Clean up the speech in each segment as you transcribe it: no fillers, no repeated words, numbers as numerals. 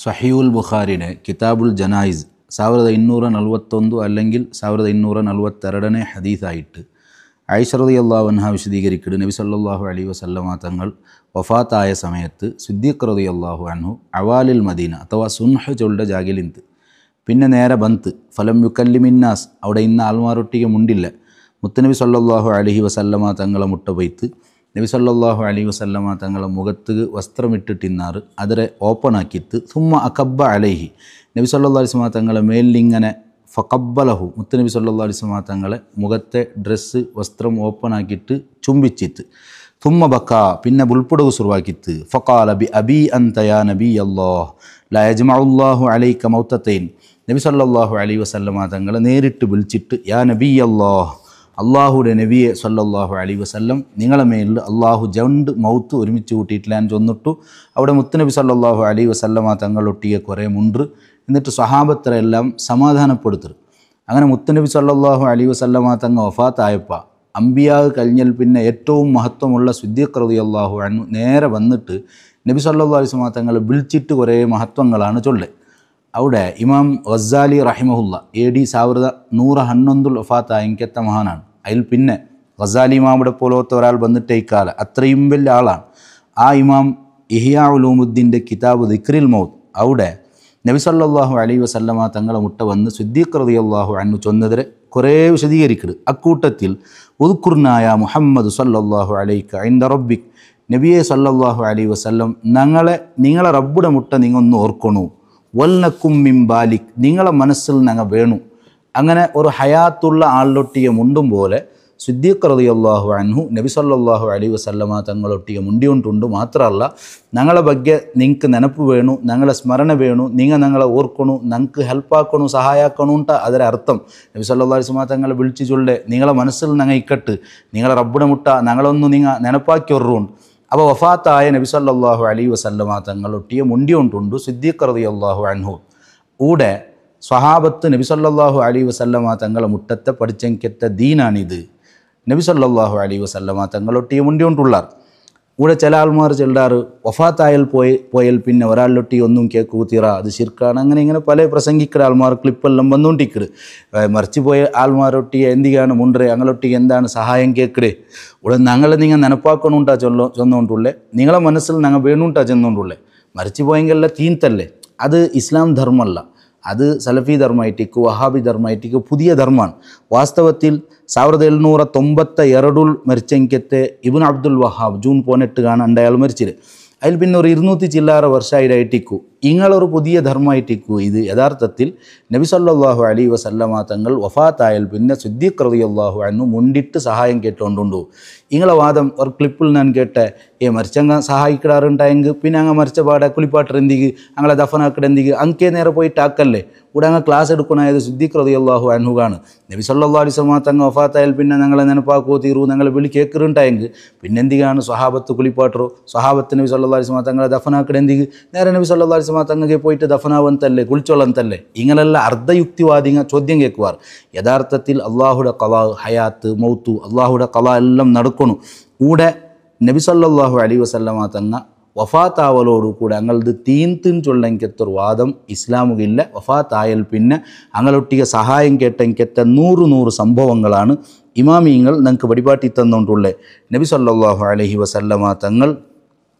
സഹീഉൽ ബുഖാരിയുടെ കിതാബുൽ ജനായിസ് 1241 അല്ലെങ്കിൽ 1242 ഹദീസായിട്ട് ആയിഷ റളിയല്ലാഹു അൻഹ വിശദീകരിക്കുന്നത് നബി സല്ലല്ലാഹു അലൈഹി വസല്ലമ തങ്ങൾ വഫാത്തായ സമയത്ത് സിദ്ദീഖ് റളിയല്ലാഹു അൻഹു അവാലിൽ മദീന അഥവാ സുൻഹ് ചൊല്ലുടെ ജാഗിലിന്ത് പിന്നെ നേരെ ബന്ത് ഫലം യുക്കല്ലിമിന്നാസ് അവിടെ ഇന്ന ആൾമാരൊട്ടിಗೆ മുണ്ടില്ല മുത്തുനബി സല്ലല്ലാഹു അലൈഹി വസല്ലമ തങ്ങളെ മുട്ട പോയിത്ത് നബി സല്ലല്ലാഹു അലൈഹി വസല്ലമ തങ്ങളെ മുഖത്ത് വസ്ത്രമിട്ടിട്ടിന്നാറ് അതിരെ ഓപ്പൺ ആക്കിയിട്ട് സുമ്മ അകബ്ബ അലൈഹി നബി സല്ലല്ലാഹു അലൈഹി വസല്ലമ തങ്ങളെ മേലിങ്ങനെ ഫഖബ്ബലഹു മുത്തുനബി സല്ലല്ലാഹു അലൈഹി വസല്ലമ തങ്ങളെ മുഖത്തെ ഡ്രസ്സ് വസ്ത്രം ഓപ്പൺ ആക്കിയിട്ട് ചുംബിച്ചിട്ട് സുമ്മ ബക്ക പിന്നെ ബുൾപ്പുടവ് സുറുവാക്കിത്ത് ഫഖാല ബി അബി അൻത യാ നബി അല്ലാഹ് ലാ യജ്മഉല്ലാഹു അലൈക മൗതതൈൻ നബി സല്ലല്ലാഹു അലൈഹി വസല്ലമ തങ്ങളെ നേരിട്ട് വിളിച്ചിട്ട് യാ നബി അല്ലാഹ് അള്ളാഹുടെ നബിയെ സല്ലല്ലാഹു അലൈഹി വസല്ലം നിങ്ങളെ മേലിൽ അള്ളാഹു രണ്ട് മൗത്ത് ഒരുമിച്ച് കൂട്ടിയിട്ടില്ല എന്ന് ചൊന്നിട്ടു. അവിടെ മുത്തുനബി സല്ലല്ലാഹു അലൈഹി വസല്ലമ തങ്ങളൊട്ടിയെ കുറേ മുണ്ട് എന്നിട്ട് സ്വഹാബത്തരെല്ലാം സമാധാനപ്പെടുത്തർ. അങ്ങനെ മുത്തുനബി സല്ലല്ലാഹു അലൈഹി വസല്ലമ തങ്ങൾ വഫാത്തായപ്പോൾ അമ്പിയാ കഴിഞ്ഞാൽ പിന്നെ ഏറ്റവും മഹത്വമുള്ള സിദ്ദീഖ് റളിയല്ലാഹു അൻഹു നേരെ വന്നിട്ട് നബി സല്ലല്ലാഹു അലൈഹി വസല്ലമ തങ്ങളെ വിളിച്ചിട്ട് കുറേ മഹത്വങ്ങളാണ് ചൊല്ലെ. അവിടെ ഇമാം ഗസാലി റഹിമഹുല്ല AD 1111 വഫാത്തായെങ്കത്തെ മഹാനാണ്. അതിൽ പിന്നെ ഗസാലി ഇമാമിടെ പോലത്തെ ഒരാൾ വന്നിട്ടേക്കാല അത്രയും വലിയ ആളാണ്. ആ ഇമാം ഇഹ്യാ ഉലൂമുദ്ദീൻ്റെ കിതാബ് ദിക്റിൽ മൗത്ത് അവിടെ നബി സല്ലല്ലാഹു അലൈഹി വസല്ലമ തങ്ങളെ മുട്ട വന്ന് സിദ്ദീഖ് റളിയല്ലാഹു അൻഹു ചൊന്നതിരെ കുറേ വിശദീകരിക്കുന്നത്. അക്കൂട്ടത്തിൽ ഉദ്കുർനായ മുഹമ്മദ് സല്ലല്ലാഹു അലൈക ഇൻദ റബ്ബിക് നബിയെ സല്ലല്ലാഹു അലൈഹി വസല്ലം നിങ്ങളെ റബ്ബുടെ മുട്ട നിങ്ങൊന്ന് ഓർക്കണു വൽനക്കും മിൻ ബാലിക് നിങ്ങളെ മനസ്സിൽ ഞങ്ങൾ വേണു. അങ്ങനെ ഒരു ഹയാത്തുള്ള ആളിലൊട്ടിയെ മുണ്ടും പോലെ സിദ്ദീഖ് റളിയല്ലാഹു അൻഹു നബി സല്ലല്ലാഹു അലൈഹി വസല്ലമ തങ്ങളൊട്ടിയെ മുണ്ടിയുണ്ടുണ്ട്. മാത്രമല്ല ഞങ്ങളെ ಬಗ್ಗೆ നിങ്ങൾക്ക് ನೆನಪು വേണു, ഞങ്ങളെ സ്മരണ വേണു, ഞങ്ങളെ ഓർക്കണു, ഞങ്ങൾക്ക് ഹെൽപ്പാക്കണു, സഹായാക്കണു ഉണ്ട. അതിൻ്റെ അർത്ഥം നബി സല്ലല്ലാഹു അലൈഹി വസല്ലമ തങ്ങളെ വിളിച്ചു ചൊല്ലെ നിങ്ങളെ മനസ്സിൽ ഞങ്ങൾ ഇക്കട്ട് നിങ്ങളെ റബ്ബുടെ മുട്ട ഞങ്ങളൊന്ന് നെനപ്പാക്കി ഒറുണ്ട്. അപ്പോൾ വഫാത്തായ നബി സല്ലല്ലാഹു അലൈഹി വസല്ലമ തങ്ങളൊട്ടിയെ മുണ്ടിയുണ്ടുണ്ട് സിദ്ദീഖ് റളിയല്ലാഹു അൻഹു. കൂടെ സ്വഹാബത്ത് നബി സല്ലല്ലാഹു അലൈഹി വസല്ലമ തങ്ങളെ മുട്ടത്തെ പഠിച്ചെങ്കത്തെ ദീനാണിത്. നബി സല്ലല്ലാഹു അലൈഹി വസല്ലമ തങ്ങളൊട്ടിയെ മുണ്ടിയുണ്ടുള്ളാർ. കൂടെ ചില ആൾമാർ ചെല്ലാറ് വഫാത്തായാൽ പോയാൽ പിന്നെ ഒരാളിലൊട്ടി ഒന്നും കേൾക്കൂത്തിറ അത് ശിർക്കാണ് അങ്ങനെ ഇങ്ങനെ പല പ്രസംഗിക്കുന്ന ആൾമാർ ക്ലിപ്പെല്ലാം വന്നുകൊണ്ടിരിക്കട്. മറിച്ച് പോയ ആൾമാരൊട്ടിയെ എന്തിനാണ് മുണ്ടേ ഞങ്ങളൊട്ടി എന്താണ് സഹായം കേൾക്കടേ ഉടൻ ഞങ്ങളെ നിങ്ങൾ നെനപ്പാക്കണുണ്ടാ ചെന്നുകൊണ്ടുള്ളേ നിങ്ങളെ മനസ്സിൽ ഞങ്ങൾ വേണുണ്ടാ ചെന്നുകൊണ്ടുള്ളേ. മറിച്ച് പോയെങ്കിലല്ല തീന്തല്ലേ അത് ഇസ്ലാം ധർമ്മമല്ല, അത് സലഫി ധർമ്മമായിട്ടേക്ക് വഹാബി ധർമ്മമായിട്ടേക്ക് പുതിയ ധർമ്മമാണ്. വാസ്തവത്തിൽ 1792 മരിച്ചെങ്കത്തെ ഇബ്നു അബ്ദുൽ വഹാബ് ജൂൺ 18 അയാൾ മരിച്ചത്. അതിൽ പിന്നെ ഒരു 200 ചില്ലാറ വർഷമായിട്ടേക്കു ഇങ്ങളൊരു പുതിയ ധർമ്മമായിട്ടേക്കു. ഇത് യഥാർത്ഥത്തിൽ നബി സല്ലല്ലാഹു അലൈഹി വസല്ലമ തങ്ങൾ വഫാത്തായാൽ പിന്നെ സിദ്ദീഖ് റളിയല്ലാഹു അൻഹു മുണ്ടിട്ട് സഹായം കേട്ടുകൊണ്ടുണ്ടു. ഇങ്ങളെ വാദം ഒരു ക്ലിപ്പിൽ ഞാൻ കേട്ടെ മരിച്ചങ്ങ സഹായിക്കിടാറുണ്ടായെങ്കിൽ പിന്നെ അങ്ങ് മരിച്ച പാടെ കുളിപ്പാട്ടെന്തിക്ക് അങ്ങളെ ദഫനാക്കിടെന്തിക്ക് അങ്കേ നേരെ പോയിട്ട് ആക്കല്ലേ ഇവിടെ അങ്ങ് ക്ലാസ് എടുക്കണായത് സിദ്ദീഖ് റളിയല്ലാഹു അൻഹുവാണ്. നബി സല്ലല്ലാഹു അലൈഹി വസല്ലമ തങ്ങൾ വഫാത്തായാൽ പിന്നെ ഞങ്ങളെ നെനപ്പാക്കോ തീറൂ ഞങ്ങളെ വിളി കേൾക്കുന്നുണ്ടായെങ്കിൽ പിന്നെ എന്തിനാണ് സ്വഹാബത്ത് കുളിപ്പാട്ടറോ സ്വഹാബത്ത് നബി സല്ലല്ലാഹു അലൈഹി വസല്ലമ തങ്ങളെ ദഫനാക്കിടെന്തിക്ക് നേരെ നബി സല്ലല്ലാഹു അലൈഹി വസല്ലമ തങ്ങൾക്ക് പോയിട്ട് ദഫനാവന്തല്ലേ കുളിച്ചോളന്തല്ലേ ഇങ്ങനെല്ലാം അർദ്ധയുക്തിവാദികൾ ചോദ്യം കേൾക്കുവാർ. യഥാർത്ഥത്തിൽ അള്ളാഹുടെ ഖളാ ഹയാത്ത് മൗത്തു അള്ളാഹുടെ ഖളാ എല്ലാം നടക്കണു. കൂടെ നബി സല്ലല്ലാഹു അലൈഹി വസല്ലമ തങ്ങ വഫാത്താവലോടു കൂടെ അങ്ങളത് തീന്തിൻ ചൊല്ലെങ്കത്തൊരു വാദം ഇസ്ലാമുകില്ല. വഫാത്തായാൽ പിന്നെ അങ്ങളൊട്ടിಗೆ സഹായം കേട്ടെങ്കത്തെ 100 സംഭവങ്ങളാണ് ഇമാമിയങ്ങൾ ഞങ്ങൾക്ക് വടിപാട്ടി തന്നുകൊണ്ടുള്ളേ നബി സല്ലല്ലാഹു അലൈഹി വസല്ലമ തങ്ങൾ.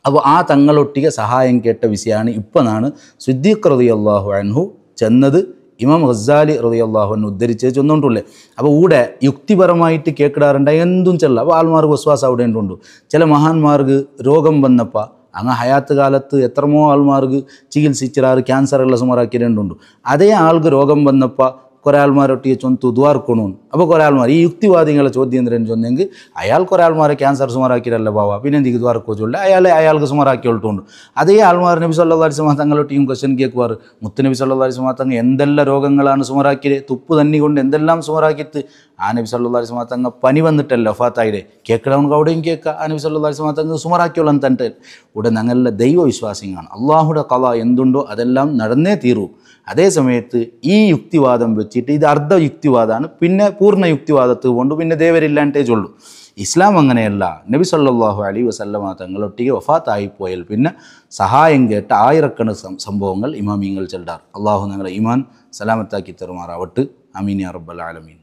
അപ്പോൾ ആ തങ്ങളൊട്ടിಗೆ സഹായം കേട്ട വിഷയമാണ് ഇപ്പോഴാണ് സിദ്ദീഖ് റളിയല്ലാഹു അൻഹു ചെന്നത് ഇമാം ഗസാലി റളിയല്ലാഹു അൻഹു ഉദ്ധരിച്ച് ചെന്നുകൊണ്ടുള്ളേ. അപ്പോൾ ഇവിടെ യുക്തിപരമായിട്ട് കേൾക്കിടാറുണ്ട് എന്തും ചെല്ലാം. അപ്പോൾ ആൾമാർക്ക് വിശ്വാസം അവിടെ ഉണ്ട്. ചില മഹാന്മാർക്ക് രോഗം വന്നപ്പോൾ അങ്ങ് ഹയാത്ത് കാലത്ത് എത്രമോ ആൾമാർക്ക് ചികിത്സിച്ചിടാറ് ക്യാൻസറെല്ലാം സുമാറാക്കിയിട്ടുണ്ട്. അതേ ആൾക്ക് രോഗം വന്നപ്പോൾ കുറേ ആൾമാരൊട്ടിയെ ചൊന്തു ദ്വാർക്കണു. അപ്പോൾ കുറേ ആൾമാർ ഈ യുക്തിവാദികളെ ചോദ്യം എന്തിനെന്ന് ചൊന്നെങ്കിൽ അയാൾ കുറേ ആൾമാരെ ക്യാൻസർ സുമാറാക്കിയിട്ടല്ല ബാവ പിന്നെ എന്തിക്ക് ദ്വാർക്കോ ചൊല്ല അയാൾക്ക് സുമാറാക്കിയോട്ടുണ്ട്. അതേ ആൾമാർ നബി സല്ലല്ലാഹു അലൈഹി വസല്ലമ തങ്ങളൊട്ടിയും ക്വസ്റ്റ്യൻ കേൾക്കുവാർ മുത്തുനബി സല്ലല്ലാഹു അലൈഹി വസല്ലമ തങ്ങൾ എന്തെല്ലാം രോഗങ്ങളാണ് സുമാറാക്കിയത് തുപ്പ് തന്നെ കൊണ്ട് എന്തെല്ലാം സുമാറാക്കിയിട്ട് ആ നബി സല്ലല്ലാഹു അലൈഹി വസല്ലമ തങ്ങൾ പനി വന്നിട്ടല്ല വഫാത്തായിടെ കേൾക്കണവർക്ക് അവിടെയും കേൾക്കുക ആ നബി സല്ലല്ലാഹു അലൈഹി വസല്ലമ തങ്ങൾ സുമാറാക്കിയോളം തന്നെ. ഇവിടെ ഞങ്ങളുടെ ദൈവവിശ്വാസികളാണ്. അള്ളാഹുടെ ഖളാ എന്തുണ്ടോ അതെല്ലാം നടന്നേ തീരൂ. അതേ സമയത്ത് ഈ യുക്തിവാദം വെച്ചിട്ട് ഇത് അർദ്ധ യുക്തിവാദമാണ്. പിന്നെ പൂർണ്ണ യുക്തിവാദത്ത് കൊണ്ട് പിന്നെ ദേവരില്ലാണ്ടേ ചൊല്ലു. ഇസ്ലാം അങ്ങനെയല്ല. നബി സല്ലല്ലാഹു അലൈഹി വസല്ലമ തങ്ങളൊട്ടിಗೆ വഫാത്തായിപ്പോയാൽ പിന്നെ സഹായം കേട്ട ആയിരക്കണക്കിന് സംഭവങ്ങൾ ഇമാമിങ്ങൾ ചെല്ലാർ. അള്ളാഹു ഞങ്ങളെ ഈമാൻ സലാമത്താക്കി തരുമാറാവട്ടെ. ആമീൻ യാ റബ്ബൽ ആലമീൻ.